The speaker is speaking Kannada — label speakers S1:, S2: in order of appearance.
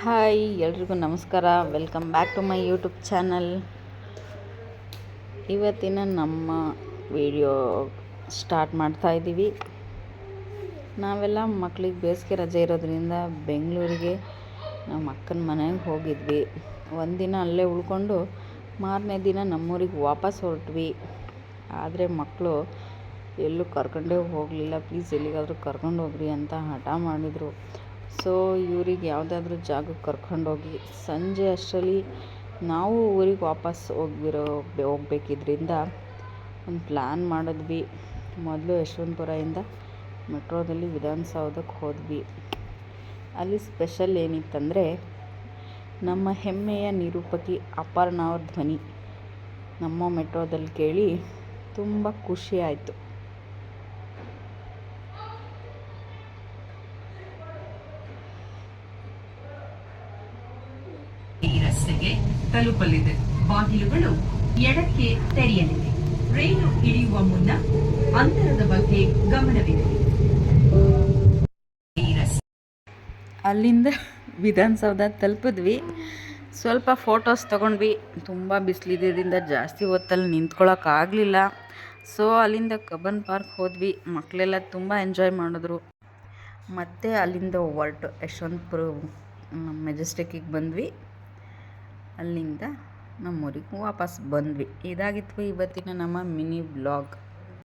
S1: ಹಾಯ್ ಎಲ್ರಿಗೂ ನಮಸ್ಕಾರ. Welcome back to my YouTube channel. ಇವತ್ತಿನ ನಮ್ಮ ವಿಡಿಯೋ ಸ್ಟಾರ್ಟ್ ಮಾಡ್ತಾ ಇದ್ದೀವಿ. ನಾವೆಲ್ಲ ಮಕ್ಕಳಿಗೆ ಬೇಸಿಗೆ ರಜೆ ಇರೋದ್ರಿಂದ ಬೆಂಗಳೂರಿಗೆ ನಮ್ಮ ಅಕ್ಕನ ಮನೆಗೆ ಹೋಗಿದ್ವಿ. ಒಂದಿನ ಅಲ್ಲೇ ಉಳ್ಕೊಂಡು ಮಾರನೇ ದಿನ ನಮ್ಮೂರಿಗೆ ವಾಪಸ್ ಹೊರಟ್ವಿ. ಆದರೆ ಮಕ್ಕಳು ಎಲ್ಲೂ ಕರ್ಕೊಂಡೇ ಹೋಗಲಿಲ್ಲ. ಪ್ಲೀಸ್ ಎಲ್ಲಿಗಾದರೂ ಕರ್ಕೊಂಡು ಹೋಗ್ರಿ ಅಂತ ಹಠ ಮಾಡಿದರು. ಸೊ ಇವ್ರಿಗೆ ಯಾವುದಾದ್ರೂ ಜಾಗಕ್ಕೆ ಕರ್ಕೊಂಡೋಗಿ ಸಂಜೆ ಅಷ್ಟರಲ್ಲಿ ನಾವು ಊರಿಗೆ ವಾಪಸ್ ಹೋಗ್ಬೇಕಿದ್ರಿಂದ ಒಂದು ಪ್ಲ್ಯಾನ್ ಮಾಡಿದ್ವಿ. ಮೊದಲು ಯಶವಂತಪುರದಿಂದ ಮೆಟ್ರೋದಲ್ಲಿ ವಿಧಾನಸೌಧಕ್ಕೆ ಹೋದ್ವಿ. ಅಲ್ಲಿ ಸ್ಪೆಷಲ್ ಏನಿತ್ತಂದರೆ ನಮ್ಮ ಹೆಮ್ಮೆಯ ನಿರೂಪಕಿ ಅಪರ್ಣ ಅವ್ರ ಧ್ವನಿ ನಮ್ಮ ಮೆಟ್ರೋದಲ್ಲಿ ಕೇಳಿ ತುಂಬ ಖುಷಿ ಆಯಿತು.
S2: ಈ ರಸ್ತೆಗೆ ತಲುಪಲಿದೆ. ಬಾಗಿಲುಗಳು ಎಡಕ್ಕೆ ತೆರೆಯಲಿವೆ. ರೈಲು ಇಳಿಯುವ ಮುನ್ನ ಅಂತರದ ಬಗ್ಗೆ ಗಮನವಿದೆ.
S1: ಅಲ್ಲಿಂದ ವಿಧಾನಸೌಧ ತಲುಪಿದ್ವಿ. ಸ್ವಲ್ಪ ಫೋಟೋಸ್ ತೊಗೊಂಡ್ವಿ. ತುಂಬ ಬಿಸಿಲಿದ್ದರಿಂದ ಜಾಸ್ತಿ ಹೊತ್ತಲ್ಲಿ ನಿಂತ್ಕೊಳ್ಳೋಕ್ಕಾಗಲಿಲ್ಲ. ಸೊ ಅಲ್ಲಿಂದ ಕಬ್ಬನ್ ಪಾರ್ಕ್ ಹೋದ್ವಿ. ಮಕ್ಕಳೆಲ್ಲ ತುಂಬ ಎಂಜಾಯ್ ಮಾಡಿದ್ರು. ಮತ್ತು ಅಲ್ಲಿಂದ ಹೊರಟು ಯಶವಂತಪುರ ಮೆಜೆಸ್ಟಿಕ್ಕಿಗೆ ಬಂದ್ವಿ. ಅಲ್ಲಿಂದ ನಮ್ಮೂರಿಗೆ ವಾಪಸ್ ಬಂದ್ವಿ. ಇದಾಗಿತ್ತು ಇವತ್ತಿನ ನಮ್ಮ ಮಿನಿ ಬ್ಲಾಗ್.